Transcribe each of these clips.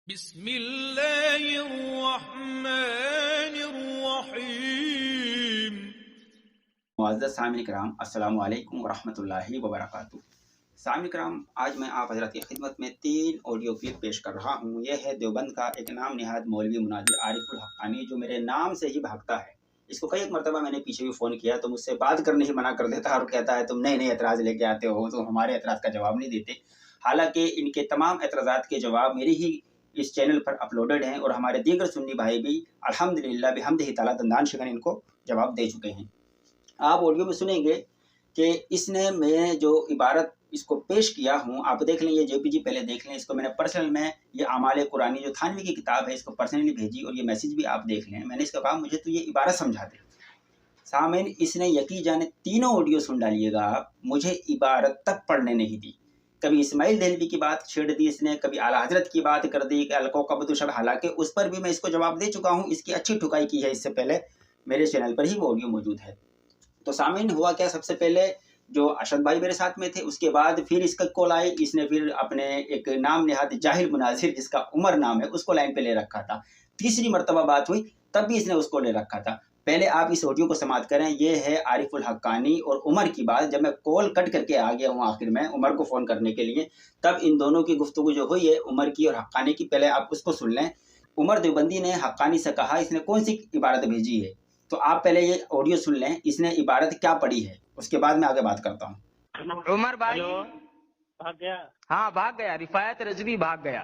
بسم اللہ الرحمن الرحیم۔ معزز سامعین کرام، السلام علیکم ورحمۃ اللہ وبرکاتہ۔ سامعین کرام، آج میں آپ حضرات کی خدمت میں 3 آڈیو کلپ پیش کر رہا ہوں۔ یہ ہے دیوبند کا ایک نام نہاد مولوی مناظر عارف الحقانی، جو میرے نام سے ہی بھاگتا ہے۔ اس کو کئی ایک مرتبہ میں نے پیچھے بھی فون کیا تو مجھ سے بات کرنے ہی منع کر دیتا اور کہتا ہے تم نئے نئے اعتراض لے کے آتے ہو تو ہمارے اعتراض کا جواب نہیں دیتے۔ حالانکہ ان کے تمام اعتراضات کے جواب میری ہی اس چینل پر اپلوڈڈ ہیں اور ہمارے دیگر سنی بھائی بھی الحمدللہ بحمدہ تعالیٰ دندان شکن ان کو جواب دے چکے ہیں۔ آپ آڈیو میں سنیں گے کہ اس نے میں جو عبارت اس کو پیش کیا ہوں، آپ دیکھ لیں، یہ جے پی جی پہلے دیکھ لیں۔ اس کو میں نے پرسنل میں یہ اعمال قرآنی جو تھانوی کی کتاب ہے اس کو پرسنلی بھیجی اور یہ میسیج بھی آپ دیکھ لیں۔ میں نے اس کو کہا مجھے تو یہ عبارت سمجھا دے۔ سامعین، اس نے یقین جانے تینوں آڈیو سن ڈالیے گا آپ، مجھے عبارت تک پڑھنے نہیں دی۔ کبھی اسماعیل دہلوی کی بات چھیڑ دی اس نے، کبھی اعلیٰ حضرت کی بات کر دی کہ الکوکب شب، حالانکہ اس پر بھی میں اس کو جواب دے چکا ہوں۔ اس کی اچھی ٹھکائی کی ہے اس سے پہلے، میرے چینل پر ہی وہ آڈیو موجود ہے۔ تو سامعین، ہوا کیا، سب سے پہلے جو ارشد بھائی میرے ساتھ میں تھے، اس کے بعد پھر اس کا کال آئی، اس نے پھر اپنے ایک نام نہاد جاہل مناظر جس کا عمر نام ہے اس کو لائن پہ لے رکھا تھا۔ تیسری مرتبہ بات ہوئی تب بھی اس نے اس کو لے رکھا تھا۔ پہلے آپ اس آڈیو کو سماعت کریں، یہ ہے عارف الحقانی اور عمر کی بات۔ جب میں کال کٹ کر کے آ گیا ہوں آخر میں عمر کو فون کرنے کے لیے، تب ان دونوں کی گفتگو جو ہوئی ہے عمر کی اور حقانی کی، پہلے آپ اس کو سن لیں۔ عمر دیوبندی نے حقانی سے کہا اس نے کون سی عبارت بھیجی ہے، تو آپ پہلے یہ آڈیو سن لیں، اس نے عبارت کیا پڑھی ہے، اس کے بعد میں آگے بات کرتا ہوں۔ عمر بھائی بھاگ گیا؟ ہاں بھاگ گیا، رفایت رضوی بھاگ گیا۔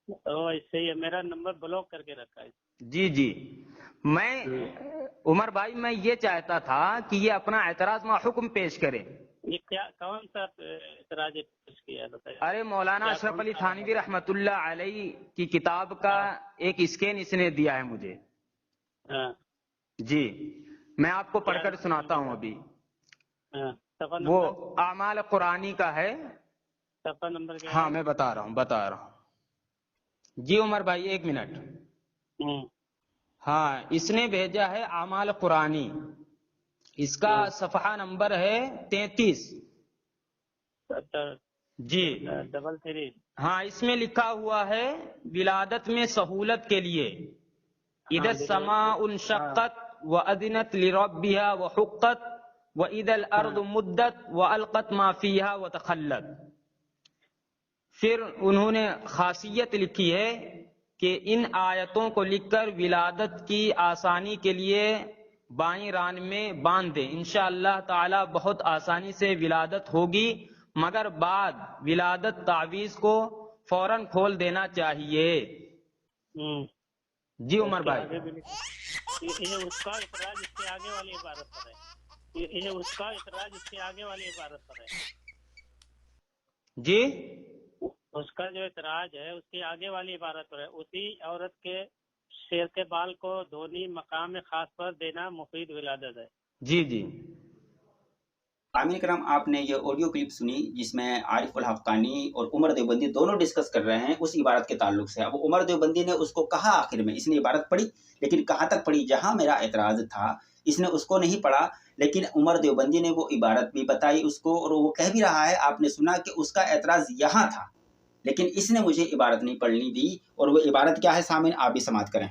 صحیح ہے، میرا نمبر بلاک کر کے رکھا ہے۔ جی میں عمر بھائی میں یہ چاہتا تھا کہ یہ اپنا اعتراض مع حکم پیش کرے۔ یہ کیا کون سا اعتراض پیش کیا بتائیے؟ ارے مولانا اشرف علی تھانوی رحمۃ اللہ علیہ کی کتاب کا ایک اسکین اس نے دیا ہے مجھے۔ ہاں جی میں آپ کو پڑھ کر سناتا ہوں ابھی۔ صفحہ وہ نمبر، اعمال قرآنی کا ہے۔ صفحہ نمبر کیا ہے؟ ہاں میں بتا رہا ہوں جی عمر بھائی ایک منٹ۔ ہاں اس نے بھیجا ہے اعمال قرآنی، اس کا صفحہ نمبر ہے 33۔ جی 33۔ ہاں اس میں لکھا ہوا ہے ولادت میں سہولت کے لیے اذا السماء انشقت واذنت لربها وحقت واذا الارض مدت والقت ما فيها وتخلت۔ پھر انہوں نے خاصیت لکھی ہے کہ ان آیتوں کو لکھ کر ولادت کی آسانی کے لیے بائیں ران میں باندھ دیں، انشاءاللہ تعالی بہت آسانی سے ولادت ہوگی، مگر بعد ولادت تعویذ کو فوراً کھول دینا چاہیے۔ جی عمر بھائی یہ اس کا اعتراض اس کے آگے والی عبارت پر ہے، یہ اس کا اعتراض اس کے آگے والی عبارت پر ہے۔ جی اس کا جو اعتراض ہے اس کی آگے والی عبارت پر ہے، اسی عورت کے شیر کے بال کو دھونی مقام خاص پر دینا مفید ولادت ہے۔ جی سامعین کرام، آپ نے یہ آڈیو کلپ سنی جس میں عارف الحقانی اور عمر دیوبندی دونوں ڈسکس کر رہے ہیں اس عبارت کے تعلق سے۔ اب عمر دیوبندی نے اس کو کہا آخر میں، اس نے عبارت پڑھی لیکن کہاں تک پڑھی، جہاں میرا اعتراض تھا اس نے اس کو نہیں پڑھا، لیکن عمر دیوبندی نے وہ عبارت بھی بتائی اس کو اور وہ کہہ بھی رہا ہے، آپ نے سنا کہ اس کا اعتراض یہاں تھا لیکن اس نے مجھے عبارت نہیں پڑھنی دی۔ اور وہ عبارت کیا ہے سامعین، آپ بھی سماعت کریں۔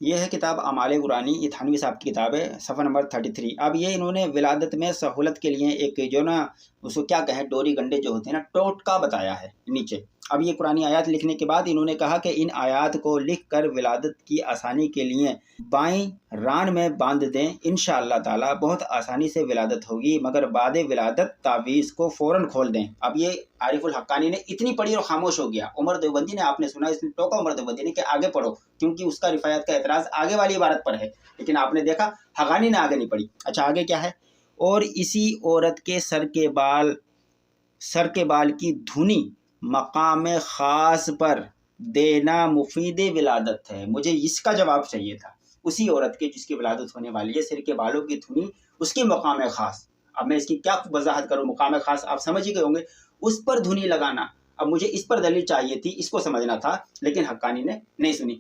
یہ ہے کتاب اعمال قرآنی، یہ تھانوی صاحب کی کتاب ہے، صفحہ نمبر 33۔ اب یہ انہوں نے ولادت میں سہولت کے لیے ایک جو نا اس کو کیا کہیں، ڈوری گنڈے جو ہوتے ہیں نا، ٹوٹکا بتایا ہے نیچے۔ اب یہ قرآنی آیات لکھنے کے بعد انہوں نے کہا کہ ان آیات کو لکھ کر ولادت کی آسانی کے لیے بائیں ران میں باندھ دیں، انشاءاللہ تعالی بہت آسانی سے ولادت ہوگی، مگر بعد ولادت تعویذ کو فوراً کھول دیں۔ اب یہ عارف الحقانی نے اتنی پڑھی اور خاموش ہو گیا۔ عمر دیوبندی نے، آپ نے سنا، اس نے ٹوکا عمر دیوبندی نے کہ آگے پڑھو کیونکہ اس کا رفایت کا اعتراض آگے والی عبارت پر ہے، لیکن آپ نے دیکھا حقانی نے آگے نہیں پڑھی۔ اچھا آگے کیا ہے، اور اسی عورت کے سر کے بال کی دھنی مقام خاص پر دینا مفید ولادت ہے۔ مجھے اس کا جواب چاہیے تھا، اسی عورت کے جس کی ولادت ہونے والی ہے، سر کے بالوں کی دھنی اس کے مقام خاص۔ اب میں اس کی کیا وضاحت کروں، مقام خاص آپ سمجھ ہی گئے ہوں گے، اس پر دھنی لگانا۔ اب مجھے اس پر دلیل چاہیے تھی، اس کو سمجھنا تھا، لیکن حقانی نے نہیں سنی۔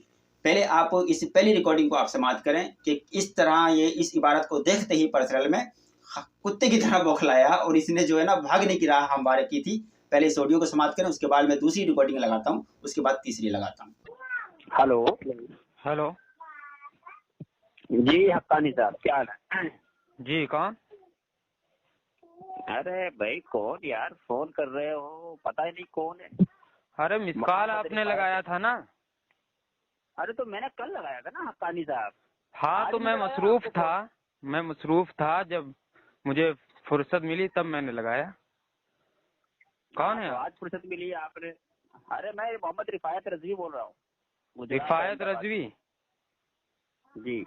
پہلے آپ اس پہلی ریکارڈنگ کو آپ سماعت کریں کہ اس طرح یہ اس عبارت کو دیکھتے ہی پرسنل میں کتے کی طرح بوکھلایا اور اس نے جو ہے نا بھاگنے کی راہ ہموار کی تھی۔ पहले इस ऑडियो को समाप्त करें, उसके बाद मैं दूसरी रिकॉर्डिंग लगाता हूँ, उसके बाद तीसरी लगाता हूँ। हेलो हेलो जी हक्कानी साहब, क्या हाल है? जी कौन? अरे भाई कौन यार, फोन कर रहे हो, पता ही नहीं कौन है। अरे मिस कॉल आपने लगाया था ना? अरे तो मैंने कल लगाया था ना हक्कानी साहब। हाँ तो मैं मसरूफ था, जब मुझे फुर्सत मिली तब मैंने लगाया। कौन है तो आप? आज फुर्सत मिली है आपने? अरे मैं मोहम्मद रिफायत रजवी बोल रहा हूँ। रिफायत रजवी? जी।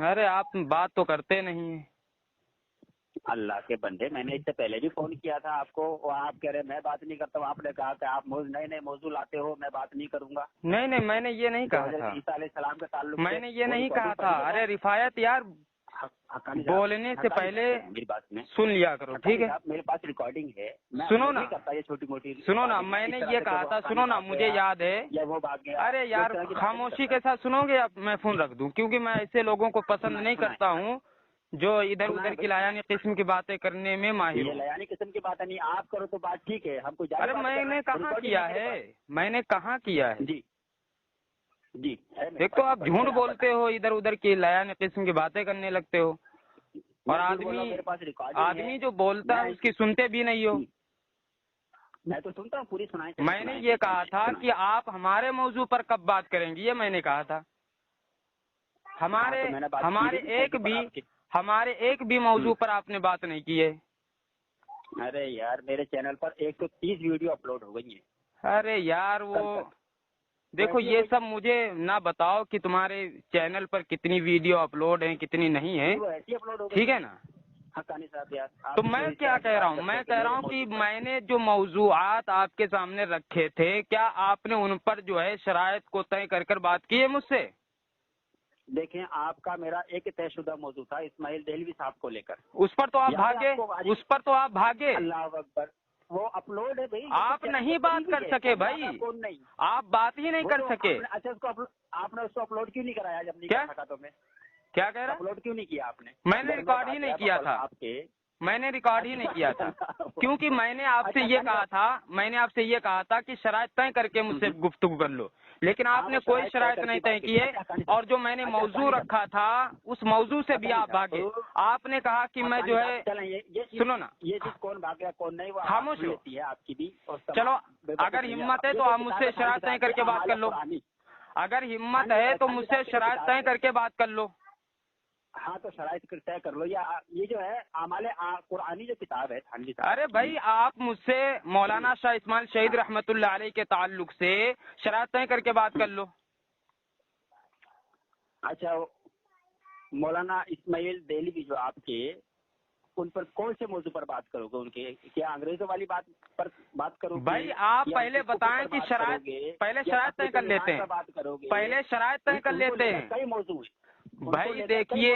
अरे आप बात तो करते नहीं है। अल्लाह के बंदे, मैंने इससे पहले भी फोन किया था आपको और आप कह रहे मैं बात नहीं करता हूँ। आपने कहा कि आप नए नए मौजूद लाते हो, मैं बात नहीं करूंगा। नहीं नहीं, मैंने ये नहीं कहा था। ईसा अलैहिस्सलाम के ताल्लुक मैंने ये नहीं कहा था। अरे रिफायत यार, बोलने से पहले मेरी बात में सुन लिया करो, ठीक है? मेरे पास रिकॉर्डिंग है, सुनो ना, करता ये छोटी मोटी। सुनो ना, मैंने ये कहा था, सुनो ना, मुझे याद है। या वो भाग गया। अरे यार खामोशी के साथ सुनोगे या मैं फोन रख दूं? क्योंकि मैं ऐसे लोगों को पसंद नहीं करता हूँ जो इधर उधर की लायानी किस्म की बातें करने में माहिर ये हो। लयानी किस्म की बात नहीं, आप करो तो बात ठीक है, हमको। अरे मैंने कहाँ किया है, मैंने कहाँ किया है? जी जी। एक तो आप झूठ बोलते हो, इधर उधर की लायानी किस्म की बातें करने लगते हो, और आदमी जो बोलता है उसकी सुनते भी नहीं हो। मैं तो सुनता हूँ, पूरी सुनाई। मैंने ये कहा था कि आप हमारे मौजू पर कब बात करेंगी, ये मैंने कहा था। हमारे एक भी मौजू पर आपने बात नहीं की है। अरे यार मेरे चैनल पर 130 वीडियो अपलोड हो गई है। अरे यार वो देखो, ये सब मुझे ना बताओ कि तुम्हारे चैनल पर कितनी वीडियो अपलोड है कितनी नहीं है, ठीक है ना? हक्कानी साहब यार, तो मैं क्या कह रहा हूँ, मैं कह रहा हूँ कि मैंने जो मौजूआत आपके सामने रखे थे, क्या आपने उन पर जो है शराइत को तय कर कर बात की है मुझसे? देखें, आपका मेरा एक तयशुदा मौजू था इस्माइल देहलवी साहब को लेकर। उस पर तो आप भागे। अल्लाह अकबर, वो अपलोड है भाई। आप नहीं बात कर सके भाई, आप बात ही नहीं कर सके। अच्छा, आपने उसको अपलोड क्यों नहीं कराया जब नहीं क्या कर सका? तो मैं क्या कह रहा? अपलोड क्यों नहीं किया आपने? मैंने रिकॉर्ड ही नहीं किया था मैंने रिकॉर्ड ही नहीं किया था क्योंकि मैंने आपसे ये कहा था कि शराइत तय करके मुझसे गुफ्तगू कर लो, लेकिन आपने कोई शराइत नहीं तय की है। और जो मैंने मौजू रखा था उस मौजू से भी आप भागे। आपने कहा कि मैं जो है, सुनो ना, ये चीज कौन भाग गया कौन नहीं, वो खामोश होती है आपकी भी। चलो, अगर हिम्मत है तो आप मुझसे शराइत तय करके बात कर लो। अगर हिम्मत है तो मुझसे शराइत तय करके बात कर लो। हाँ तो शराइत तय कर लो। या ये जो है आमाले कुरानी जो किताब है थानवी साहब। अरे भाई, आप मुझसे मौलाना शाह इस्माइल शहीद रहमतुल्लाह अलैह के ताल्लुक से शराइत तय करके बात कर लो। अच्छा, मौलाना इस्माइल देहलवी जो आपके, उन पर कौन से मौजू पर बात करोगे? उनके क्या अंग्रेजों वाली बात पर बात करोगे? भाई आप पहले बताएं कि पहले शराइत तय कर लेते हैं। पहले शराइत तय कर लेते हैं। कई मौजू है भाई, देखिए,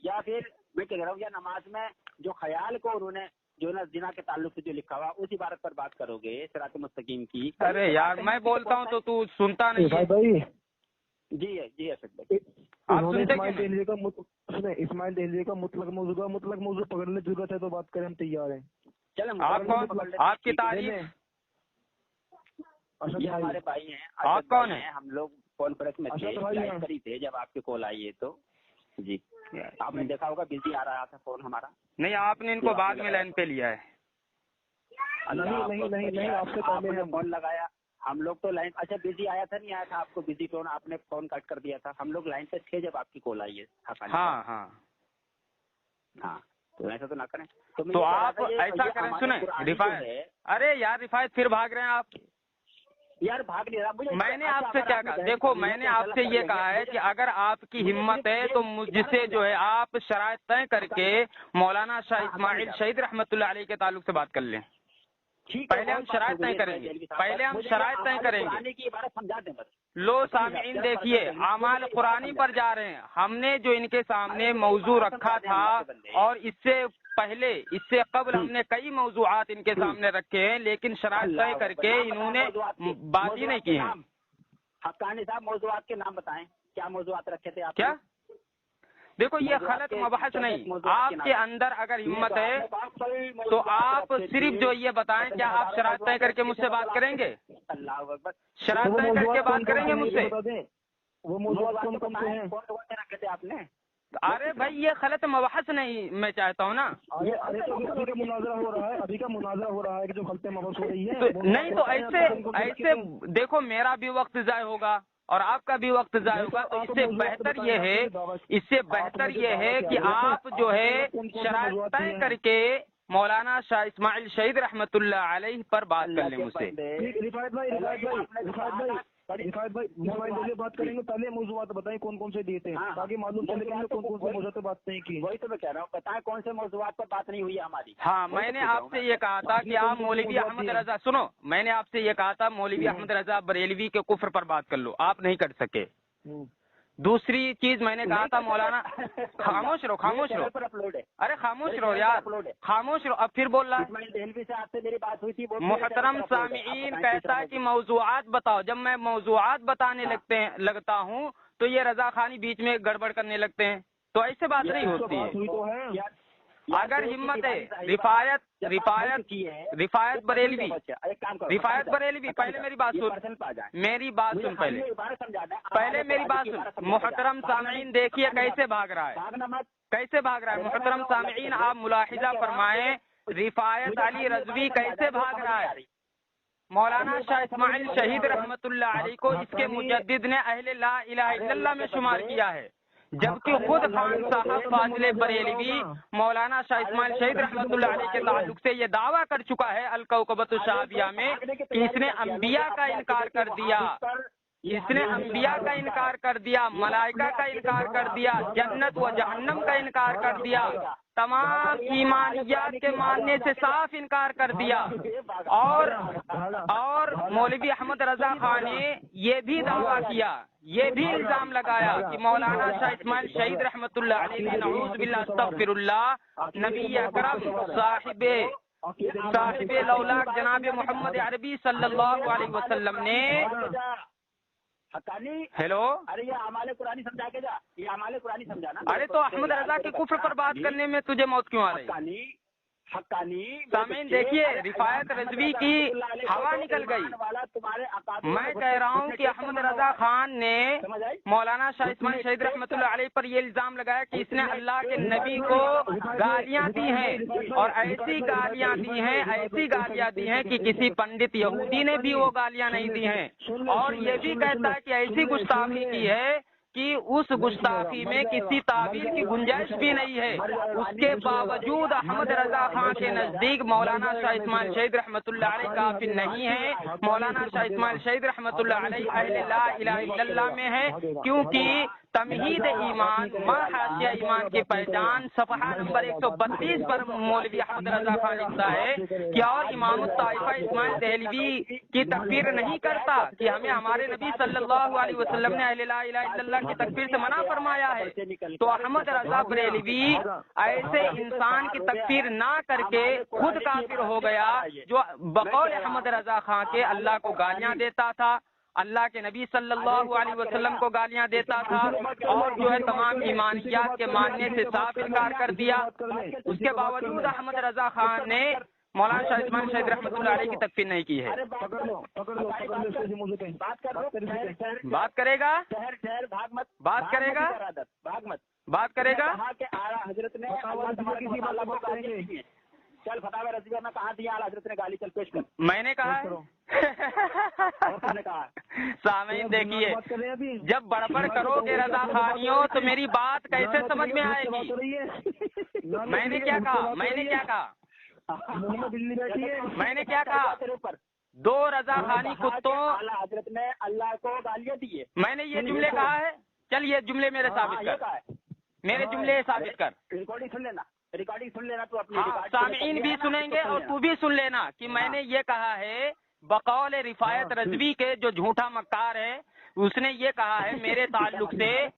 या फिर मैं कह रहा हूँ, या नमाज में जो ख्याल को उन्होंने जो ना जिना के ताल्लुक से जो लिखा हुआ उस इबारत पर बात करोगे, सिरात मुस्तकीम की। अरे यार मैं बोलता हूँ तो तू सुनता नहीं है। भाई जी असद भाई, आप सुनते इस्माइल देहलवी का मुतलक मौजू पकड़ने की जरूरत है तो बात करें, हम तैयार हैं। चलो आपकी तारीफ। ये हमारे भाई हैं। आप कौन है? हम लोग कॉन्फ्रेंस में थे जब आपके कॉल आई है, तो जी आपने देखा होगा बिजी आ रहा था फोन हमारा। नहीं, आपने इनको बाद में लाइन पे लिया है। नहीं, आपसे पहले फोन लगाया हम लोग तो लाइन। अच्छा, बिजी आया था नहीं आया था आपको बिजी टोन, आपने फोन कट कर दिया था। हम लोग लाइन पे थे जब आपकी कॉल आई है। हाँ, तो ऐसा तो ना करें। तो आप ऐसा करें, सुने रिफायत। अरे यार रिफायत, फिर भाग रहे हैं आप। यार भाग नहीं रहा मुझे। मैंने आपसे क्या कहा? देखो, मैंने आपसे ये कहा है कि अगर आपकी हिम्मत है तो मुझसे जो है आप शराइत तय करके मौलाना शाह इस्माइल शहीद रहमतुल्लाह अलैह के ताल्लुक से बात कर लें। पहले हम शराइत तय करेंगे। की इबारत समझा दें बस। लो सामीन, देखिए, आमाल कुरानी पर जा रहे हैं। हमने जो इनके सामने मौजू रखा था और इससे कबल हमने कई मौजूआत इनके सामने रखे हैं, लेकिन शराइत तय करके इन्होंने बात ही नहीं की है। हक्कानी साहब, मौजूआत के नाम बताएं, क्या मौजूआत रखे थे आप? क्या? देखो ये गलत मबहस नहीं, आपके अंदर अगर हिम्मत है तो आप सिर्फ जो ये बताएं, क्या आप शरात तय करके मुझसे बात करेंगे? शरात तय करके बात करेंगे मुझसे? वो मौजूद कौन कौन से हैं? रखे थे आपने? अरे भाई ये गलत मबहस नहीं मैं चाहता हूँ ना। अरे तो अभी का मुनाजरा हो रहा है, अभी का मुनाजरा हो रहा है कि जो गलत मबहस हो रही है। तो नहीं तो ऐसे देखो मेरा भी वक्त ज़ाय होगा और आपका भी वक्त ज़ाय होगा, तो इससे बेहतर ये है कि आप जो है शरात तय करके मौलाना शाह इस्माइल शहीद रहमतुल्लाह अलैह पर बात कर लें मुझसे। रिफायत भाई मोबाइल के लिए बात करेंगे, पहले मौजूद बताएं कौन कौन से दिए थे, ताकि मालूम चले कि कौन कौन से मौजूद पे बात नहीं की। वही तो मैं कह रहा हूँ, बताएं कौन से मौजूद पर बात नहीं हुई है हमारी। हाँ, मैंने आपसे ये कहा था कि आप मौलवी अहमद रजा, सुनो, मैंने आपसे ये कहा था मौलवी अहमद रजा बरेलवी के कुफ्र पर बात कर लो, आप नहीं कर सके। दूसरी चीज मैंने कहा था मौलाना, खामोश रहो अपलोड है। अरे खामोश रहो यार, खामोश रहो। अब फिर बोल रहा देहलवी से आपसे मेरी बात हुई थी। मोहतरम सामीईन कहता है कि मौजूआत बताओ, जब मैं मौजूआत बताने लगता हूँ तो ये रजा खानी बीच में गड़बड़ करने लगते हैं, तो ऐसे बात नहीं होती है। अगर हिम्मत है रिफायत बरेलवी, पहले मेरी बात सुन, पहले मेरी बात सुन। मोहतरम सामीईन देखिए कैसे भाग रहा है, मोहतरम सामीईन आप मुलाहिजा फरमाएं रिफायत अली रजवी कैसे भाग रहा है। मौलाना शाह इस्माइल शहीद रहमतुल्लाह अलैह को इसके मुजद्दिद ने अहले ला इलाहा इल्लल्लाह में शुमार किया है, जबकि खुद खान साहब फाजिले बरेलवी मौलाना शाह इस्माइल शहीद रहमतुल्लाह अलैह के ताल्लुक से ये दावा कर चुका है अल-कौकबतुश शाहबिया में कि इसने अंबिया का इनकार कर दिया, मलाइका का इनकार कर दिया, जन्नत व जहन्नम का इनकार कर दिया, तमाम ईमानियात के मानने से साफ इनकार कर दिया। और मौलवी अहमद रजा खान ने ये भी दावा किया, ये भी इल्जाम लगाया कि मौलाना शाह इस्माइल शहीद रहमतुल्लाह अलैह ने नऊज़ बिल्लाह अस्तगफिरुल्लाह नबी अकरम साहिबे लौलाक जनाब मोहम्मद अरबी सल्लल्लाहु अलैहि वसल्लम ने हेलो, अरे ये आमाले कुरानी समझा के जा, ये आमाले कुरानी समझाना। अरे तो अहमद रजा के कुफ्र पर बात करने में तुझे मौत क्यों आ रही? सामीन देखिए रिफायत रजवी की हवा निकल गई। मैं कह रहा हूँ कि अहमद रजा खान ने मौलाना शाह इस्माइल शहीद रहमतुल्लाह अलैह पर ये इल्जाम लगाया कि इसने अल्लाह के नबी को गालियाँ दी हैं, और ऐसी गालियाँ दी हैं कि किसी पंडित यहूदी ने भी वो गालियाँ नहीं दी हैं। और ये भी कहता है कि ऐसी गुस्ताखी की है कि उस गुस्ताखी में किसी ताबीर की गुंजाइश भी नहीं है। उसके बावजूद अहमद रजा खान के नजदीक मौलाना शाह इस्माइल शहीद रहमतुल्लाह अलैह काफिर नहीं है। मौलाना शाह इस्माइल शहीद रहमतुल्लाह अलैह अहले ला इलाहा इल्लल्लाह में है, क्योंकि तमहीद ईमान हाशिया ईमान की पहचान सफ़हा नंबर 132 पर मौलवी अहमद रजा खान लिखता है कि और इमाम ताइफा इस्माइल देहलवी की तकफीर नहीं करता कि हमें हमारे नबी सल्लल्लाहु अलैहि वसल्लम ने अहले ला इलाहा इल्लल्लाह की तकफीर से मना फरमाया है। तो अहमद रजा बरेलवी ऐसे इंसान की तकफीर ना करके खुद काफिर हो गया, जो बकौल अहमद रजा खान के अल्लाह को गालियां देता था, अल्लाह के नबी सल्लल्लाहु अलैहि वसल्लम को गालियां देता था, और जो है तमाम ईमानियात के मानने से साफ इनकार कर दिया। उसके बावजूद अहमद रजा खान ने मौलाना शाह इस्माइल शहीद रहमतुल्लाह अलैह की तकफीर नहीं की है। बात करेगा हजरत ने चल फतावा रज़विया में कहा दिया आला हजरत ने गाली, चल पेश कर। मैंने कहा सामीन देखिए, जब बड़बड़ करोगे रजा खानियों तो मेरी बात कैसे समझ में आएगी? मैंने क्या कहा? दो रजा खानी कुत्तों आला हजरत ने अल्लाह को गालियां दी है, मैंने ये जुमले कहा है? चल ये जुमले मेरे साबित कर, मेरे जुमले साबित कर। रिकॉर्डिंग सुन लेना तू अपनी। हाँ, सामीन भी सुनेंगे और तू भी सुन लेना कि मैंने ये कहा है बकौल रिफायत रजवी के जो झूठा मक्कार है, उसने ये कहा है मेरे ताल्लुक से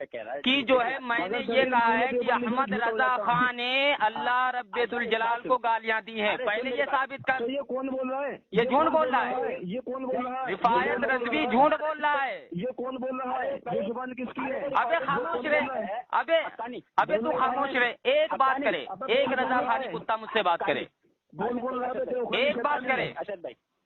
कि जो है मैंने ये कहा है कि अहमद रजा खान ने अल्लाह रब्बुल जलाल को गालियां दी हैं। पहले ये साबित कर। तो ये कौन बोल रहा है? ये झूठ बोल रहा है। ये कौन बोल रहा है? रिफायत रजवी झूठ बोल रहा है। ये कौन बोल रहा है? ये जुबान किसकी है? अबे खामोश रहे, अबे तू खामोश रहे। एक बात करे, एक रजा खानी कुत्ता मुझसे बात करे, बोल रहा है। एक बात करे।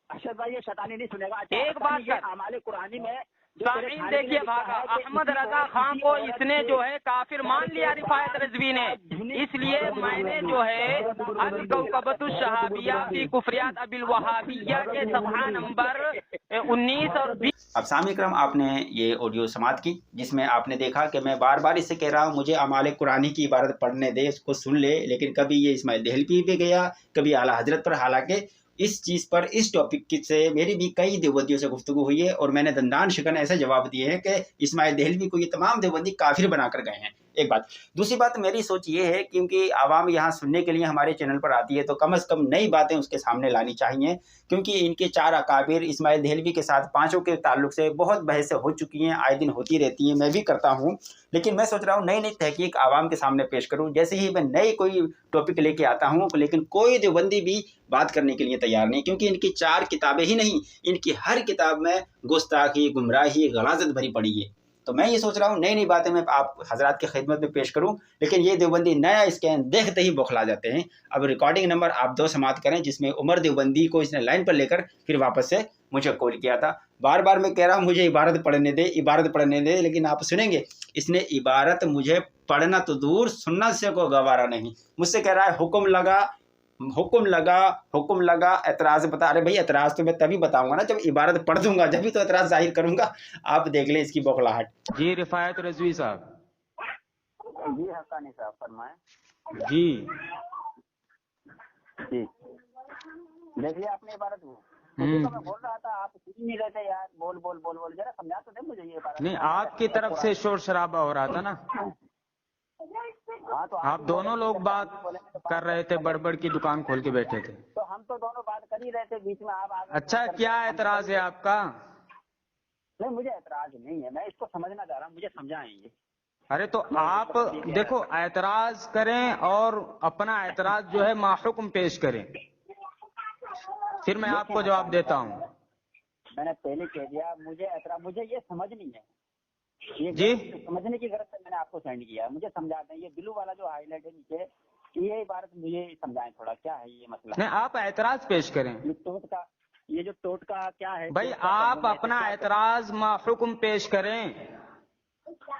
अरशद भाई ये शैतानी नहीं सुनेगा। एक बात कर, हमारे कुरानी में सामीन देखिए भागा, अहमद रजा खान को इसने जो है काफिर मान लिया रिफायत रजवी ने, इसलिए मैंने जो है अल-कौकबतुश शहाबिया फी कुफ्रियात अबिल वहाबिया के सफ़हा नंबर 19 और 20। अब सामी करम आपने ये ऑडियो समाप्त की, जिसमें आपने देखा कि मैं बार बार इससे कह रहा हूँ मुझे अमाल कुरानी की इबारत पढ़ने दे, इसको सुन ले, लेकिन कभी ये इस्माइल देहलवी पे गया, कभी आला हजरत पर। हालांकि इस चीज़ पर, इस टॉपिक से मेरी भी कई देवबंदियों से गुफ्तगू हुई है और मैंने दंदान शिकन ऐसे जवाब दिए हैं कि इस्माइल देहलवी को ये तमाम देवबंदी काफिर बनाकर गए हैं। एक बात। दूसरी बात, मेरी सोच ये है क्योंकि आवाम यहाँ सुनने के लिए हमारे चैनल पर आती है तो कम से कम नई बातें उसके सामने लानी चाहिए, क्योंकि इनके 4 अकाबिर इस्माइल देहलवी के साथ 5 के ताल्लुक से बहुत बहसें हो चुकी हैं, आए दिन होती रहती हैं, मैं भी करता हूँ। लेकिन मैं सोच रहा हूँ नई नई तहकीक आवाम के सामने पेश करूँ। जैसे ही मैं नई कोई टॉपिक लेके आता हूँ, लेकिन कोई देवबंदी भी बात करने के लिए तैयार नहीं, क्योंकि इनकी 4 किताबें ही नहीं, इनकी हर किताब में गुस्ताखी, गुमराही, गलाजत भरी पड़ी है। तो मैं ये सोच रहा हूँ नई नई बातें मैं आप हजरात की खिदमत में पेश करूँ, लेकिन ये देवबंदी नया स्कैन देखते ही बौखला जाते हैं। अब रिकॉर्डिंग नंबर आप 2 समाप्त करें, जिसमें उमर देवबंदी को इसने लाइन पर लेकर फिर वापस से मुझे कॉल किया था। बार बार मैं कह रहा हूँ मुझे इबारत पढ़ने दे, इबारत पढ़ने दे, लेकिन आप सुनेंगे इसने इबारत मुझे पढ़ना तो दूर, सुनना से को गवारा नहीं। मुझसे कह रहा है हुक्म लगा एतराज बता। अरे भाई एतराज तो मैं तभी बताऊंगा ना जब इबारत पढ़ दूंगा, जब भी तो एतराज जाहिर करूंगा। आप देख लें इसकी बौखलाहट। जी रिफायत रजवी साहब। जी हक्कानी साहब फरमाएं। जी देखिए आपने इबारत वो तो मैं बोल रहा था, आप सुन नहीं रहे थे यार। बोल जरा समझा तो दे मुझे ये इबारत। नहीं, आपकी तरफ से शोर शराबा हो रहा था ना। हाँ, तो आप दोनों लोग बात कर रहे थे, बड़बड़ की दुकान खोल के बैठे थे। तो हम तो दोनों बात कर ही रहे थे, बीच में आप अच्छा, क्या एतराज है आपका? नहीं, मुझे एतराज नहीं है, मैं इसको समझना चाह रहा हूँ, मुझे समझाएंगे। अरे तो आप देखो, एतराज करें और अपना एतराज जो है माहुक्म पेश करें, फिर मैं आपको जवाब देता हूँ। मैंने पहले कह दिया मुझे ये समझ नहीं है, ये जी समझने की गरज से मैंने आपको सेंड किया। मुझे समझा दें, ये ब्लू वाला जो हाईलाइट है नीचे, ये इबारत मुझे समझाएं थोड़ा, क्या है ये मसला? नहीं, आप एतराज पेश करें। ये जो टोट का क्या है भाई, आप अपना एतराज माहुक्म पेश करें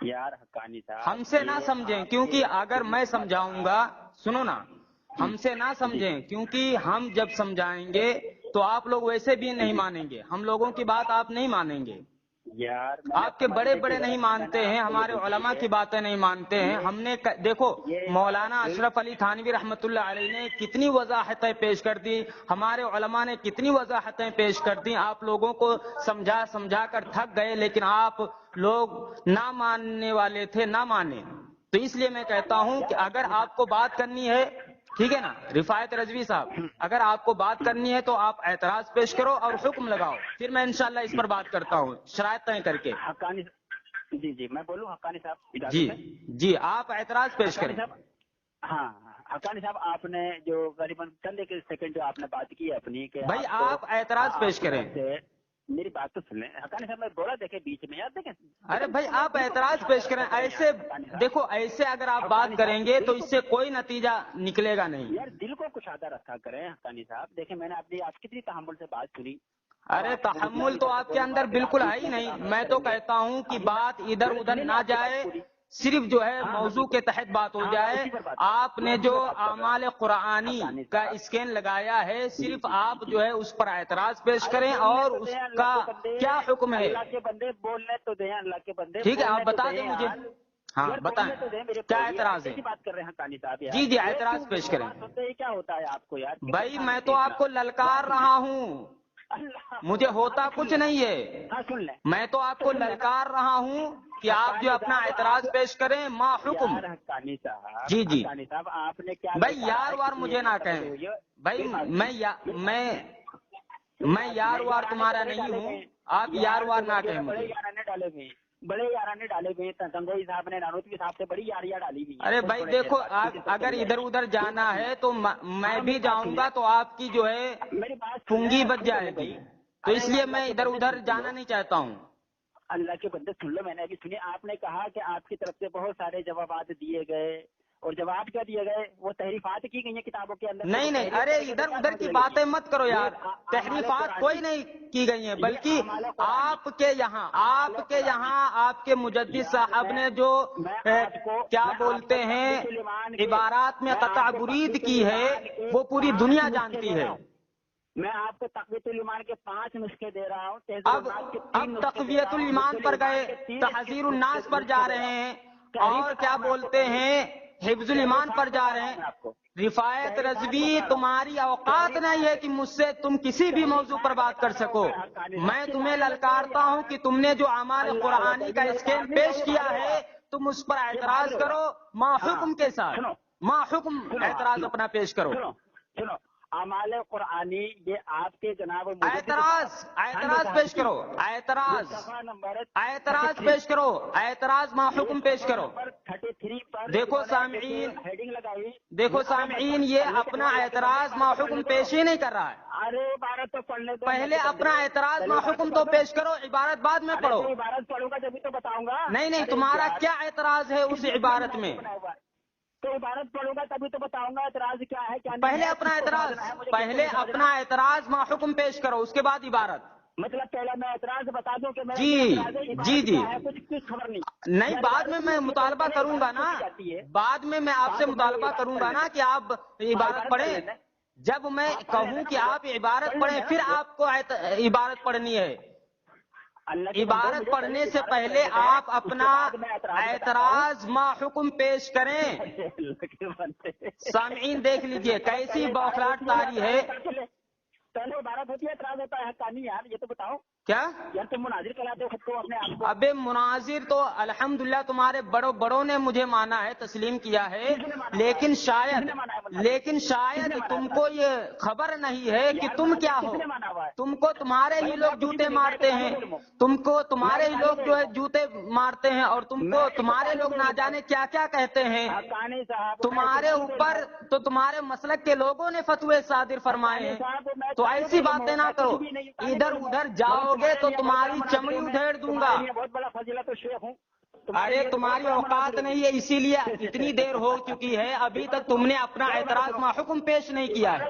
यार हक्कानी साहब। हमसे ना समझें, क्योंकि अगर मैं समझाऊंगा, सुनो ना, हमसे ना समझें, क्योंकि हम जब समझाएंगे तो आप लोग वैसे भी नहीं मानेंगे, हम लोगों की बात आप नहीं मानेंगे यार। आपके बड़े बड़े नहीं मानते हैं, हमारे उलमा की बातें नहीं मानते हैं। हमने देखो, मौलाना अशरफ अली थानवी रहमतुल्लाह अलैह ने कितनी वजाहतें पेश कर दी, हमारे उलमा ने कितनी वजाहतें पेश कर दी, आप लोगों को समझा कर थक गए, लेकिन आप लोग ना मानने वाले थे, ना माने। तो इसलिए मैं कहता हूं कि अगर आपको बात करनी है, ठीक है ना रिफायत रजवी साहब, अगर आपको बात करनी है तो आप एतराज पेश करो और हुक्म लगाओ, फिर मैं इंशाल्लाह इस पर बात करता हूँ शरायत तय करके। हक्कानी जी मैं बोलूँ हक्कानी साहब? जी आप एतराज पेश करें। हाँ हक्कानी साहब, आपने जो करीबन चंद एक सेकंड जो आपने बात की अपनी के, भाई आप एतराज पेश करें। मेरी बात तो सुन लें हक्कानी साहब, मैं बोला देखे बीच में यार, देखें। अरे भाई आप एतराज पेश करें। ऐसे देखो, ऐसे अगर आप बात करेंगे तो इससे कोई नतीजा निकलेगा नहीं। यार दिल को कुछ आधा रखा करें हक्कानी साहब। देखें मैंने आप कितनी तहम्मुल से बात सुनी। अरे तहम्मुल तो आपके अंदर बिल्कुल है ही नहीं। मैं तो कहता हूँ कि बात इधर उधर ना जाए, सिर्फ जो है मौजू के तहत बात हो जाए। आपने जो आमाल कुरानी का स्कैन लगाया है, सिर्फ आप जो है उस पर एतराज पेश करें और उसका क्या हुक्म है। अल्लाह के बंदे बोलने तो दें, अल्लाह के बंदे। ठीक है, आप बता दें मुझे। हाँ बताएं, क्या एतराज है? बात कर रहे हैं हक्कानी साहब। जी एतराज पेश करें। क्या होता है आपको यार? भाई मैं तो आपको ललकार रहा हूँ, मुझे होता कुछ नहीं है। हाँ सुन लें, मैं तो आपको ललकार रहा हूँ कि आप जो अपना एतराज पेश करें मा हुक्म। हक्कानी साहब जी हक्कानी साहब, आपने क्या भाई यार वार मुझे ना कहें। भाई मैं यार वार तुम्हारा नहीं हूँ, آپ یار وار نہ کہیں بڑے مجھے. یارانے ڈالے ہوئے، بڑے یارانے ڈالے ہوئے ہیں، گنگوئی صاحب نے نانوتوی صاحب سے بڑی یاریاں ڈالی ہوئی ہیں. ارے بھائی دیکھو، آپ اگر ادھر ادھر جانا ہے تو میں بھی جاؤں گا تو آپ کی جو ہے میری بات پونگی بچ جائے گی، تو اس لیے میں ادھر ادھر جانا نہیں چاہتا ہوں. اللہ کے بندے سن لو، میں نے ابھی سنی، آپ نے کہا کہ آپ کی طرف سے بہت سارے جوابات دیے گئے، اور جواب کیا دیے گئے؟ وہ تحریفات کی گئی ہیں کتابوں کے اندر. نہیں نہیں، ارے ادھر ادھر کی باتیں مت کرو یار، تحریفات کوئی نہیں کی گئی ہیں، بلکہ آپ کے یہاں آپ کے مجدد صاحب نے جو کیا بولتے ہیں عبارات میں قطع برید کی ہے وہ پوری دنیا جانتی ہے. میں آپ کو تقویت الایمان کے 5 نسخے دے رہا ہوں. اب تقویت الایمان پر گئے، تحذیر الناس پر جا رہے ہیں، اور کیا بولتے ہیں حفظ الایمان پر جا رہے ہیں. رفاعت رضوی، تمہاری اوقات نہیں ہے کہ مجھ سے تم کسی بھی موضوع پر بات کر سکو. میں تمہیں للکارتا ہوں کہ تم نے جو اعمال قرآنی کا اسکیم پیش کیا ہے تم اس پر اعتراض کرو ما حکم کے ساتھ، ما حکم اعتراض اپنا پیش کرو. سنو، اعمال قرآنی یہ آپ کے جناب اعتراض پیش کرو، اعتراض پیش کرو، اعتراض ما حکم پیش کرو. 33 پر دیکھو سامعین، ہیڈنگ لگائی. دیکھو سامعین، یہ اپنا اعتراض ما حکم پیش ہی نہیں کر رہا ہے. ارے عبارت تو پڑھنے دو، پہلے اپنا اعتراض ما حکم تو پیش کرو، عبارت بعد میں پڑھو. عبارت پڑھوں گا جبھی تو بتاؤں گا. نہیں، تمہارا کیا اعتراض ہے اس عبارت میں؟ تو عبارت پڑھوں گا تبھی تو بتاؤں گا اعتراض کیا ہے کیا نہیں. پہلے اپنا اعتراض ما حکم پیش کرو، اس کے بعد عبارت. مطلب پہلے میں اعتراض بتا دوں کہ جی، کچھ خبر نہیں، بعد میں مطالبہ کروں گا نا، بعد میں آپ سے مطالبہ کروں گا نا کہ آپ عبارت پڑھیں. جب میں کہوں کہ آپ عبارت پڑھیں پھر آپ کو عبارت پڑھنی ہے. عبارت پڑھنے سے پہلے آپ اپنا اعتراض ما حکم پیش کریں. سامعین دیکھ لیجئے کیسی بوکھلاٹ طاری ہے. پہلے عبارت ہوتی ہے، اعتراض ہوتا ہے. کہانی یار یہ تو بتاؤ کیا یار، تم مناظر کراتے ہو خود کو اپنے آپ کو. ابے مناظر تو الحمدللہ تمہارے بڑوں نے مجھے مانا ہے، تسلیم کیا ہے، لیکن شاید تم کو یہ خبر نہیں ہے کہ تم کیا ہو. تم کو تمہارے ہی لوگ جوتے مارتے ہیں، تم کو تمہارے ہی لوگ جو ہے جوتے مارتے ہیں، اور تم کو تمہارے لوگ نہ جانے کیا کیا کہتے ہیں. تمہارے اوپر تو تمہارے مسلک کے لوگوں نے فتوے صادر فرمائے ہیں. تو ایسی باتیں نہ کرو، ادھر ادھر جاؤ گے تو تمہاری چمڑی ادھیڑ دوں گا. بہت بڑا فضیلت الشیخ ہوں. ارے تمہاری اوقات نہیں ہے، اسی لیے اتنی دیر ہو چکی ہے، ابھی تک تم نے اپنا اعتراض ما حکم پیش نہیں کیا ہے.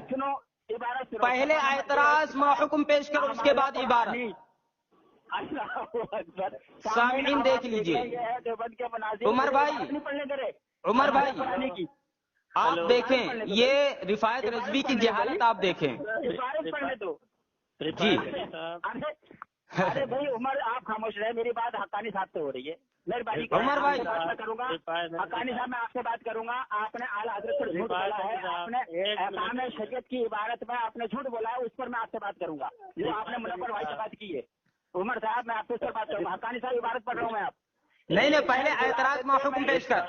پہلے اعتراض ما حکم پیش کرو، اس کے بعد عبارت. سامعین دیکھ لیجئے. عمر بھائی آپ دیکھیں، یہ رفاعت رضوی کی جہالت آپ دیکھیں. جی ارے بھائی عمر، آپ خاموش رہے، میری بات حقانی صاحب سے ہو رہی ہے. مہربانی عمر بھائی کروں گا، حقانی صاحب میں آپ سے بات کروں گا. آپ نے اعلیٰ حضرت پر جھوٹ بولا ہے، آپ نے احکام شریعت کی عبارت میں آپ نے جھوٹ بولا ہے، اس پر میں آپ سے بات کروں گا جو آپ نے منور بھائی سے بات کی ہے. عمر صاحب میں آپ سے اس پر بات کروں گا. حقانی صاحب عبارت پڑھ رہا ہوں میں. آپ نہیں، پہلے اعتراض ما حکم پیش کر،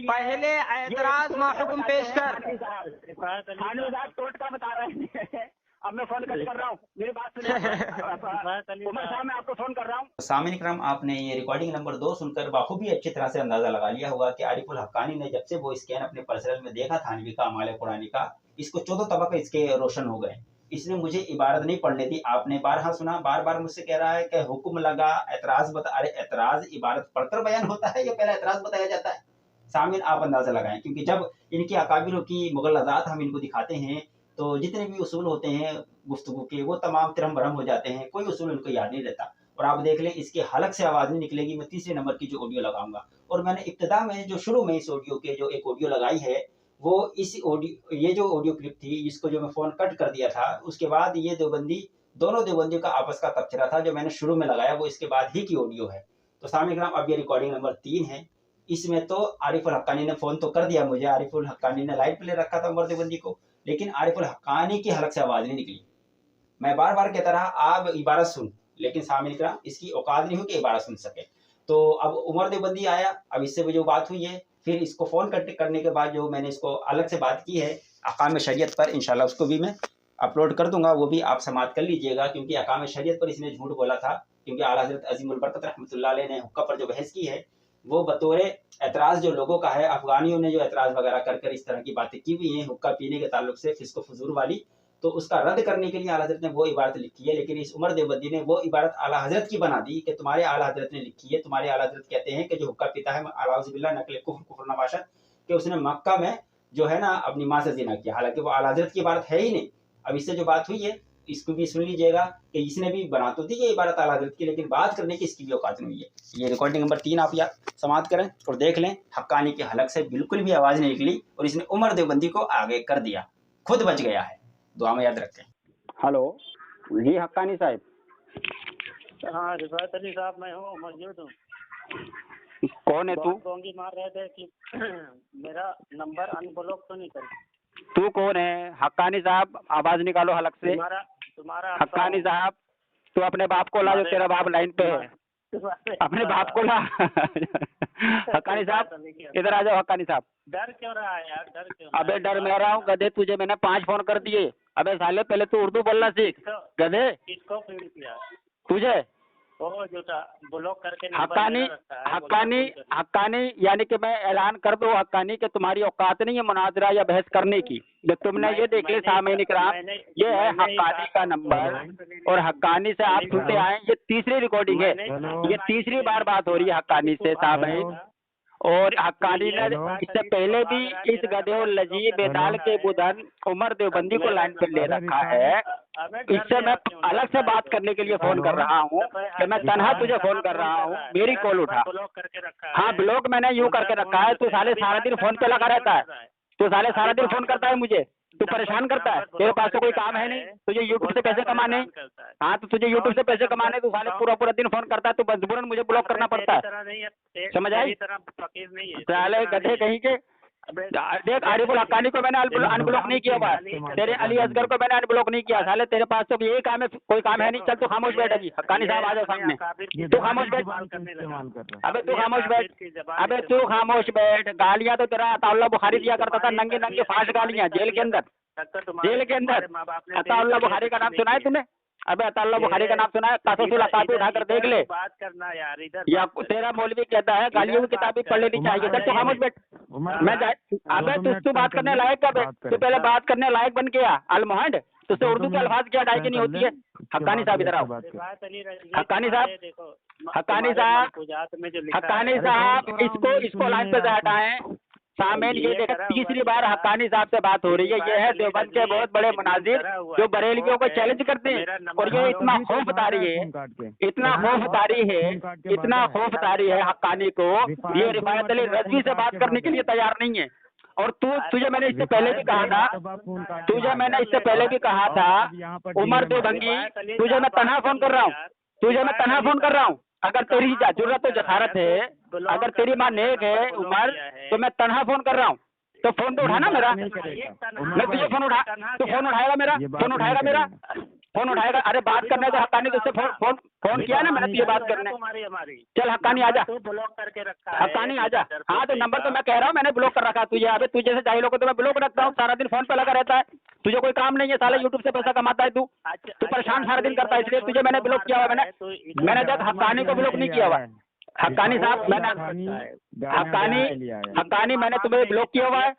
پہلے اعتراض ما حکم پیش کر. خانوی صاحب ٹوٹ کا بتا رہے ہیں. اب میں فون کر رہا ہوں، میری بات سنیے. عمر صاحب میں آپ کو فون کر رہا ہوں. سامعین اکرام، آپ نے یہ ریکارڈنگ نمبر 2 سن کر بخوبی اچھی طرح سے اندازہ لگا لیا ہوگا کہ عارف الحقانی نے جب سے وہ اسکین اپنے پرسنل میں دیکھا تھانوی کا اعمال قرآنی کا، اس کو 14 طبق اس کے روشن ہو گئے. اس نے مجھے عبارت نہیں پڑھنے دی. آپ نے بارہا سنا، بار بار مجھ سے کہہ رہا ہے کہ حکم لگا، اعتراض بتا. ارے اعتراض عبارت پڑھ کر بیان ہوتا ہے یا پہلا اعتراض بتایا جاتا ہے؟ سامعین آپ اندازہ لگائیں، کیونکہ جب ان کی اکابروں کی مغلظات ہم ان کو دکھاتے ہیں تو جتنے بھی اصول ہوتے ہیں گفتگو کے وہ تمام ترہم برہم ہو جاتے ہیں، کوئی اصول ان کو یاد نہیں رہتا. اور آپ دیکھ لیں اس کے حلق سے آواز نہیں نکلے گی. میں تیسرے نمبر کی جو آڈیو لگاؤں گا، اور میں نے ابتدا میں جو شروع میں اس آڈیو کے جو ایک آڈیو لگائی ہے وہ اس آڈیو، یہ جو آڈیو کلپ تھی جس کو جو میں فون کٹ کر دیا تھا، اس کے بعد یہ دونوں دیوبندیوں کا آپس کا تبصرہ تھا جو میں نے شروع میں لگایا، وہ اس کے بعد ہی کی آڈیو ہے. تو سامعین کرام اب یہ ریکارڈنگ نمبر 3 ہے. اس میں تو عارف الحقانی نے فون تو کر دیا مجھے، عارف الحقانی نے لائٹ پہ لے رکھا تھا عمر دیوبندی کو، لیکن عارف الحقانی کی حلق سے آواز نہیں نکلی. میں بار بار کہتا رہا آپ عبارت سن، لیکن سامعین کرام اس کی اوقات نہیں ہو کہ عبارت سن سکے. تو اب عمر دیوبندی آیا، اب اس سے جو بات ہوئی ہے، پھر اس کو فون کرنے کے بعد جو میں نے اس کو الگ سے بات کی ہے احکام شریعت پر، انشاءاللہ اس کو بھی میں अपलोड कर दूंगा, वो भी आप समाअत कर लीजिएगा, क्योंकि अहकाम शरीयत पर इसने झूठ बोला था। क्योंकि आला हज़रत अज़ीमुल बरकत रहमतुल्लाह अलैह ने हुक्का पर जो बहस की है वो बतौर एतराज़ जो लोगों का है, अफगानियों ने जो एतराज़ वगैरह कर इस तरह की बातें की हुई हैं हुक्का पीने के ताल्लुक से, फिस्क फजूर वाली, तो उसका रद्द करने के लिए आला हज़रत ने वो इबारत लिखी है। लेकिन इस उमर देवबंदी ने वो इबारत आला हज़रत की बना दी कि तुम्हारे आला हज़रत ने लिखी है। तुम्हारे आला हज़रत कहते हैं कि जो हुक्का पीता है अलाउज़ुबिल्लाह नकल कुफ्र नबाशत, कि उसने मक्का में जो है ना अपनी माँ से ज़िना किया, हालांकि वो आला हज़रत की इबारत है ही नहीं। अब इससे जो बात हुई है इसको भी सुन लीजिएगा कि इसने भी बना तो दी ये इबारत आला हज़रत की, लेकिन बात करने की इसकी भी औकात नहीं हुई है। ये रिकॉर्डिंग नंबर 3 आप या समाअत करें और देख लें, हक्कानी के हलक से बिल्कुल भी आवाज़ नहीं निकली और इसने उमर देवबंदी को आगे कर दिया, खुद बच गया है। दुआ में याद रखें। हेलो जी हक्कानी साहब। हाँ रिफायत अली साहब मैं हूँ, मौजूद हूँ। कौन है तू? गोंगी मार रहे थे कि मेरा नंबर अनब्लॉक तो नहीं कर। तू कौन है? हक्कानी साहब आवाज निकालो हलक से। तुम्हारा हक्कानी साहब तू अपने बाप को ला, जो तेरा बाप लाइन पे है, अपने बाप को ला। हक्कानी साहब इधर आ जाओ। हक्कानी साहब डर क्यों रहा है यार? डर क्यों? अबे डर मैं रहा हूँ गधे, तुझे मैंने 5 फोन कर दिए। अबे साले पहले तू उर्दू बोलना सीख गधे। किसको फीड किया तुझे? वो झूठा ब्लॉक करके हक्कानी यानी कि मैं ऐलान कर दूं हक्कानी कि तुम्हारी औकात नहीं है मुनाजरा या बहस करने की। जब तुमने ये देख लिया सामईन इकराम, ये है हक्कानी का नंबर और हक्कानी से आप सुनते आए, ये तीसरी रिकॉर्डिंग है, ये तीसरी बार बात हो रही है हक्कानी से सामईन। और हक्कानी ने इससे पहले भी इस गधे और लजीब बेताल के बुधन उमर देवबंदी को लाइन पे ले रखा है। इससे मैं अलग से बात करने के लिए फोन कर रहा हूँ कि मैं तनहा तुझे फोन कर रहा हूँ, मेरी कॉल उठा। हाँ ब्लॉक मैंने यूं करके रखा है, तू साले सारा दिन फोन पे लगा रहता है, तू साले सारा दिन फोन करता है मुझे, तू परेशान करता है, तेरे पास तो कोई काम है नहीं, तुझे यूट्यूब से पैसे कमाने। हाँ तो तुझे यूट्यूब से पैसे कमाने, तू साले पूरा दिन फोन करता है, तो मजबूरन मुझे ब्लॉक करना पड़ता है, समझ आई? साले गधे कहीं के। देख आरिफुल हक्कानी को मैंने अनब्लॉक नहीं किया हुआ, तेरे अली असगर को मैंने अनब्लॉक नहीं किया। साले तेरे पास तो यही काम है, कोई काम है नहीं। चल तू खामोश बैठ अभी। हक्कानी साहब आ जाओ सामने, तू खामोश बैठ। अबे तू खामोश बैठ, अबे तू खामोश बैठ। गालियां तो तेरा अताउल्लाह बुखारी दिया करता था, नंगे नंगे फाश गालियां जेल के अंदर, जेल के अंदर। अताउल्लाह बुखारी का नाम सुना है तूने? अबे अताउल्लाह बुखारी का नाम सुना है? कासूसुल अकाबी उठाकर देख ले। बात करना यार इधर, या तेरा मौलवी कहता है गालियों की किताबें पढ़ लेनी चाहिए। चल तू खामोश बैठ। मैं अबे तू बात करने लायक कब है? तू पहले बात करने लायक बन गया अलमोहड, तुझसे उर्दू के अल्फाज क्या अदायगी नहीं होती है? हक्कानी साहब इधर आओ। हक्कानी साहब, हक्कानी साहब, हक्कानी साहब इसको लाइन पे से हटाएं। सामने ये देखा तीसरी बार हक्कानी साहब से बात हो रही है। ये है देवबंद के बहुत बड़े मुनाजिर जो बरेलवियों को चैलेंज करते हैं, और ये इतना खौफदारी है, इतना खौफदारी है, इतना खौफदारी है हक्कानी को, ये रिफायत अली रज़वी से बात करने के लिए तैयार नहीं है। और तुझे मैंने इससे पहले भी कहा था, उमर देवबंदी, तुझे मैं तनहा फोन कर रहा हूँ, अगर तेरी जरूरत जसारत है, अगर तेरी माँ नेक है उमर, तो मैं तनहा फोन कर रहा हूँ। तो फोन तो उठाना मेरा, मैं तुझे फोन उठा, तो फोन उठाएगा मेरा, फोन उठाएगा। अरे बात करने तो हक्कानी तुझसे फोन किया ना मैंने तुझे बात करने। चल हक्कानी आजा, हक्कानी आजा। हाँ तो नंबर तो मैं कह रहा हूँ मैंने ब्लॉक कर रखा है तुझे। अबे तुझे से जाहिलों को तो मैं ब्लॉक रखता हूँ, सारा दिन फोन पे लगा रहता है, तुझे कोई काम नहीं है, साला यूट्यूब से पैसा कमाता है तू परेशान सारा दिन करता है, इसलिए तुझे मैंने ब्लॉक किया हुआ। मैंने जब हक्कानी को ब्लॉक नहीं किया हुआ। हक्कानी साहब मैंने हक्कानी मैंने तुम्हें ब्लॉक किया हुआ है।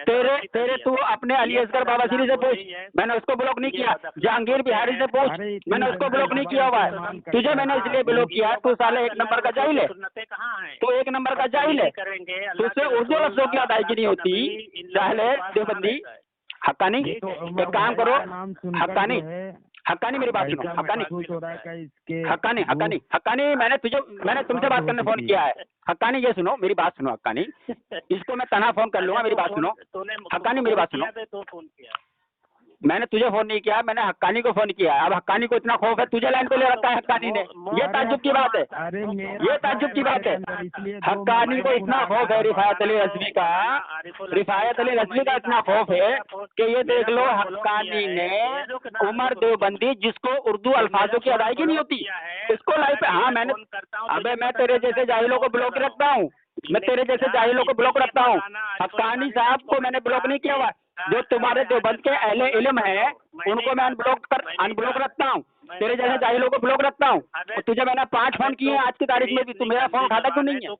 तेरे तू अपने अली असगर बाबासीरी से पूछ, मैंने उसको ब्लॉक नहीं किया। जहांगीर बिहारी से पूछ, मैंने उसको ब्लॉक नहीं किया हुआ है। तुझे मैंने इसलिए ब्लॉक किया, तू साले 1 नंबर का जाहिल है, तू 1 नंबर का जाहिल है, तुझसे उर्दू लफ्जों की अदायगी नहीं होती। साले देवबंदी हक्कानी एक काम करो, हक्कानी मेरी बात सुनो। हक्कानी मैंने तुमसे बात करने फोन किया है। हक्कानी ये सुनो, मेरी बात सुनो हक्कानी, इसको मैं तनहा फोन कर लूंगा, मेरी बात सुनो हक्कानी, मेरी बात सुनो। मैंने तुझे फोन नहीं किया, मैंने हक्कानी को फोन किया। अब हक्कानी को इतना खौफ है, तुझे लाइन पे ले रखा है हक्कानी ने, ये ताज्जुब की बात है, ये ताज्जुब की बात है। हक्कानी को इतना खौफ है रिफायत अली रज़वी का, रिफायत अली रज़वी का इतना खौफ है कि ये देख लो हक्कानी ने उमर देवबंदी जिसको उर्दू अल्फाजों की अदायगी नहीं होती उसको लाइन पे। हाँ मैंने, अबे मैं तेरे जैसे जाहिलों को ब्लॉक रखता हूँ, मैं तेरे जैसे जाहिलों को ब्लॉक रखता हूँ। हक्कानी साहब को मैंने ब्लॉक नहीं किया हुआ, जो तुम्हारे देवबंद के अहले इल्म है उनको मैं अनब्लॉक रखता हूँ, तेरे जैसे जाहिलों को ब्लॉक रखता हूँ। और तुझे मैंने 5 फोन किए आज की तारीख में भी, तू मेरा फोन उठाता क्यों नहीं है?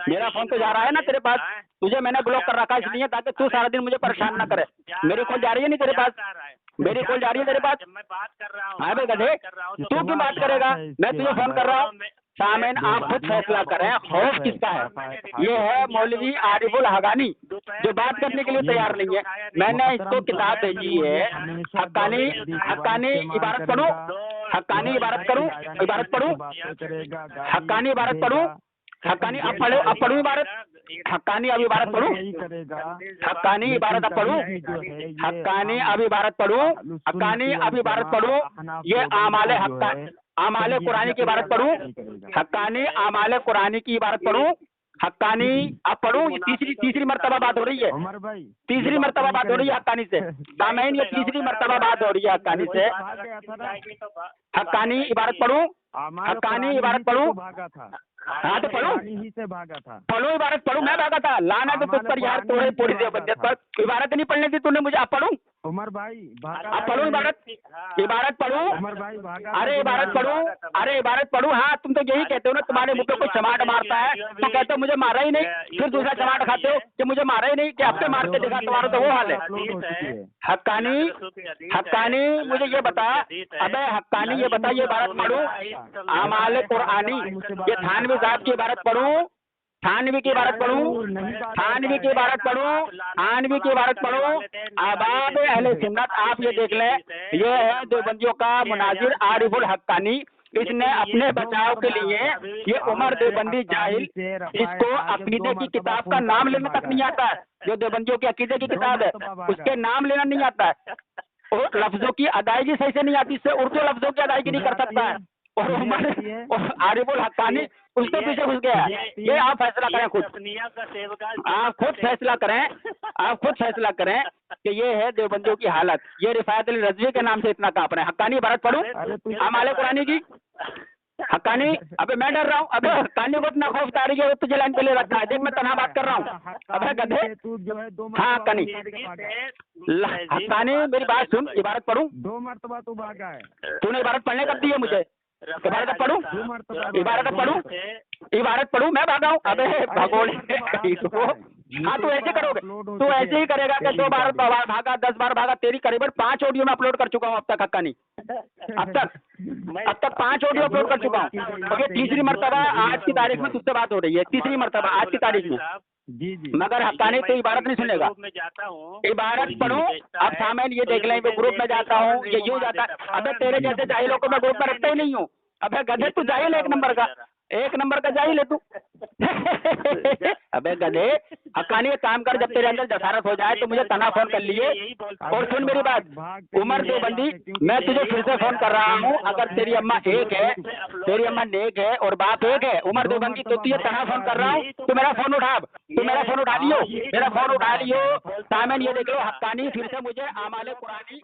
मेरा फोन तो जा रहा है ना तेरे पास, तुझे मैंने ब्लॉक कर रखा इसलिए ताकि तू सारा दिन मुझे परेशान ना करे। मेरी कॉल जा रही है नहीं तेरे पास? मेरी कॉल जा रही है तेरे पास? मैं बात कर रहा हूँ। हाँ भाई गधे, तू क्यों बात करेगा? मैं तुझे फोन कर रहा हूँ। सामन आप खुद फैसला करें खौफ किसका है। ये है मौलवी आरिफुल हक्कानी जो बात करने के लिए तैयार नहीं है। मैंने इसको किताब भेजी है, हक्कानी इबारत पढ़ूं, हक्कानी इबारत करूं, इबारत पढ़ूं, हक्कानी इबारत पढ़ूं, हक्कानी अब पढ़ूं इबारत, हक्कानी अब इबारत पढ़ूं, हक्कानी इबारत अब पढ़ूं, हक्कानी अब इबारत पढ़ूं, हक्कानी अब इबारत पढ़ूं। ये आमाले कुरानी की इबारत पढ़ूं, हक्कानी आमाले कुरानी की इबारत पढ़ूं, हक्कानी अब पढ़ूं। ये तीसरी मर्तबा बात हो रही है, तीसरी मर्तबा बात हो रही है हक्कानी से। सामईन ये तीसरी मर्तबा बात हो रही है हक्कानी से। हक्कानी इबारत पढ़ूं, हक्कानी इबारत पढ़ूं। हाँ तो पढ़ूं, पढ़ूं इबारत पढ़ूं। मैं भागा था, लाना तो तुझ पर यार, तोड़े पूरी देवबंदियत पर। इबारत नहीं पढ़ने दी तूने मुझे, अब पढ़ूं उमर भाई अब पढ़ूं इबारत पढ़ूं। उमर भाई अरे इबारत पढ़ूं, अरे इबारत पढ़ूं। हाँ तुम तो यही कहते हो ना, तुम्हारे मुंह पे कोई चमाट मारता है तो कहते हो मुझे मारा ही नहीं, फिर दूसरा चमाट खाते हो कि मुझे मारा ही नहीं, कि अब से मारते देखा, तुम्हारा तो वो हाल है। हक्कानी मुझे ये बता, अबे हक्कानी ये बता, ये इबारत पढ़ूं आमाले कुरानी, ये थानवी साहब की इबारत पढ़ूं, थानवी की इबारत पढ़ूं, थानवी की इबारत पढ़ूं, थानवी की इबारत पढ़ूं। आबाद अहले सुन्नत आप ये देख लें, ये है देवबंदियों का मुनाजिर आरिफुल हक्कानी। इसने अपने बचाव के लिए, ये उमर देवबंदी जाहिल, इसको अकीदे की किताब का नाम लेना तक नहीं आता है, जो देवबंदियों के अकीदे की किताब है उसके नाम लेना नहीं आता है, और लफ्जों की अदायगी सही से नहीं आती, इससे उर्दू लफ्जों की अदायगी नहीं कर सकता है। और उमर आरिफुल हक्कानी उसके पीछे घुस गया। ये आप फैसला करें खुद, आप खुद फैसला करें, आप खुद फैसला करें कि ये है देवबंदियों की हालत। ये रिफायत अली रज़वी के नाम से इतना कांप रहे हैं। हक्कानी इबारत पढ़ूं आमाले कुरानी की, हक्कानी। अबे मैं डर रहा हूँ, अबे हक्कानी को इतना खौफ तारी है, तुझे लाइन पे ले रखा है, देख मैं तनहा बात कर रहा हूँ। अबे गधे, हाँ हक्कानी, हक्कानी मेरी बात सुन, इबारत पढ़ूं। 2 मरतबा तू भागा है, तूने इबारत पढ़ने कब दी है मुझे? इबारत पढ़ूं, इबारत पढ़ूं, इबारत पढ़ूं, मैं भागा हूँ। अबे भगोड़े, हाँ तू ऐसे करोगे, तू ऐसे ही करेगा कि 2 बार भागा, 10 बार भागा। तेरी करीबन 5 ऑडियो में अपलोड कर चुका हूँ अब तक हक्कानी, अब तक 5 ऑडियो अपलोड कर चुका हूँ। और ये तीसरी मर्तबा आज की तारीख में तुझसे बात हो रही है, तीसरी मर्तबा आज की तारीख में। जी मगर हक्कानी तो इबारत नहीं सुनेगा। इबारत पढ़ूं, अब सामने ये देख लें, ग्रुप में जाता हूँ, ये यूँ जाता है। अबे तेरे जैसे जाहिलों को मैं ग्रुप में रखता ही नहीं हूँ। अबे गधे तू जाहिल है, 1 नंबर का, 1 नंबर का जाहिल है तू। अबे गधे, हक्कानी एक काम कर, जब तेरे अंदर जसारत हो जाए तो मुझे तना फोन कर लिए। और सुन मेरी बात, उमर देवबंदी, मैं तुझे फिर से फोन कर रहा हूँ, अगर तेरी अम्मा एक है, तेरी अम्मा नेक है और बाप एक है, उमर देवबंदी, तो तुझे तना फोन कर रहा हूँ, तो मेरा फोन उठा, तो मेरा फोन उठा लियो, मेरा फोन उठा लियो। सामने ये देख लो, हक्कानी फिर से मुझे आमाले कुरानी